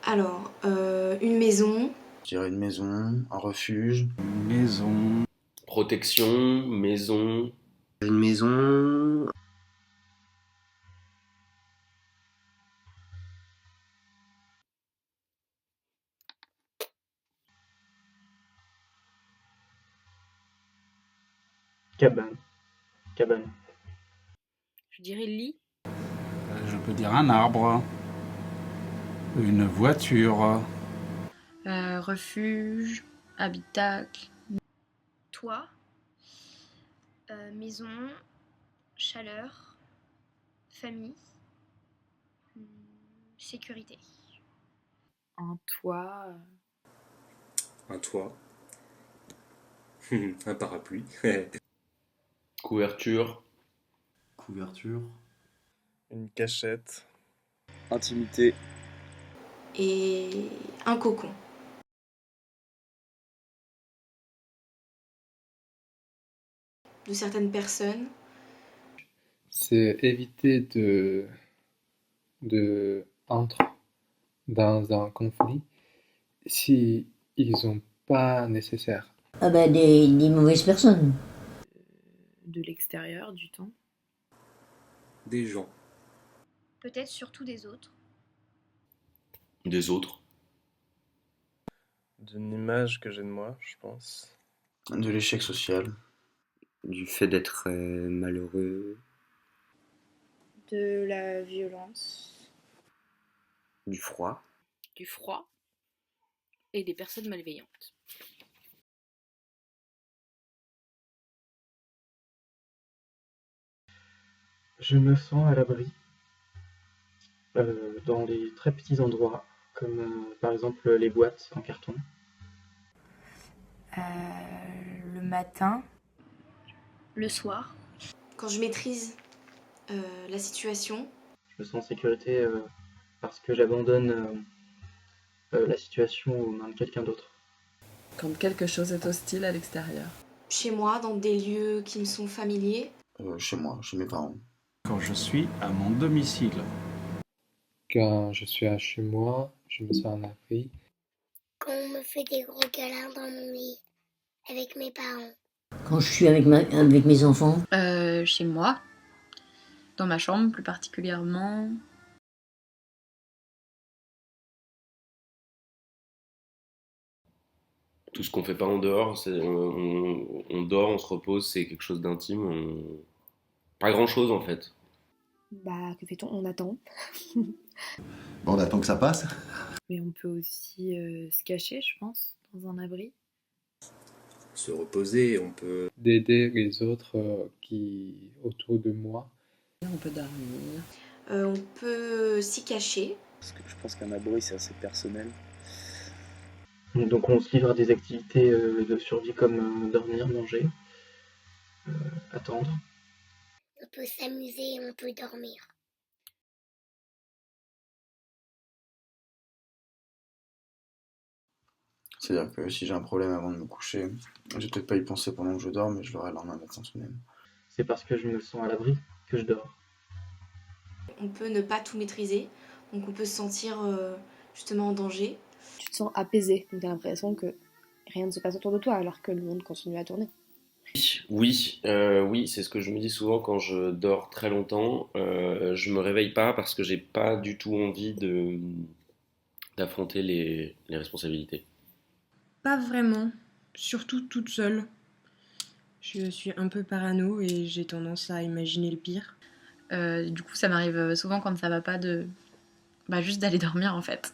Une maison, Je dirais une maison, un refuge. Maison, Protection, maison, Une maison, Cabane. Cabane. Je dirais lit. je peux dire un arbre, une voiture, Refuge, habitacle. Toit, maison, chaleur, famille, sécurité. Un toit. Un toit, un parapluie, couverture, couverture, une cachette, intimité, et un cocon. De certaines personnes. C'est éviter de entrer dans un conflit si ils sont pas nécessaires. Ah bah des mauvaises personnes. De l'extérieur, du temps. des gens, Peut-être surtout des autres. des autres, d'une image que j'ai de moi, je pense. De l'échec social. du fait d'être malheureux, De la violence. du froid. Du froid. Et des personnes malveillantes. Je me sens à l'abri dans les très petits endroits, comme par exemple les boîtes en carton. Le matin. Le soir, Quand je maîtrise la situation, Je me sens en sécurité parce que j'abandonne la situation aux mains de quelqu'un d'autre. Quand quelque chose est hostile à l'extérieur. chez moi, dans des lieux qui me sont familiers. Chez moi, chez mes parents. quand je suis à mon domicile. Quand je suis à chez moi, je me sens en abri. Quand on me fait des gros câlins dans mon lit, avec mes parents. Quand je suis avec mes enfants. Chez moi. Dans ma chambre plus particulièrement. tout ce qu'on fait pas en dehors, on dort, on se repose, c'est quelque chose d'intime, pas grand chose en fait. Bah, que fait-on? On attend. Bon, on attend que ça passe. Mais on peut aussi se cacher, je pense, dans un abri. se reposer, on peut... D'aider les autres qui autour de moi. On peut dormir. On peut s'y cacher. Parce que je pense qu'un abri, c'est assez personnel. Donc on se livre à des activités de survie comme dormir, manger, attendre. On peut s'amuser et on peut dormir. C'est-à-dire que si j'ai un problème avant de me coucher, je vais peut-être pas y penser pendant que je dors, mais je l'aurai le lendemain matin sans même. C'est parce que je me sens à l'abri que je dors. On peut ne pas tout maîtriser, donc on peut se sentir justement en danger. Tu te sens apaisé, donc t'as l'impression que rien ne se passe autour de toi alors que le monde continue à tourner. Oui, c'est ce que je me dis souvent quand je dors très longtemps. Je me réveille pas parce que j'ai pas du tout envie d'affronter les responsabilités. Pas vraiment, surtout toute seule. Je suis un peu parano et j'ai tendance à imaginer le pire. Du coup, ça m'arrive souvent quand ça va pas juste d'aller dormir en fait.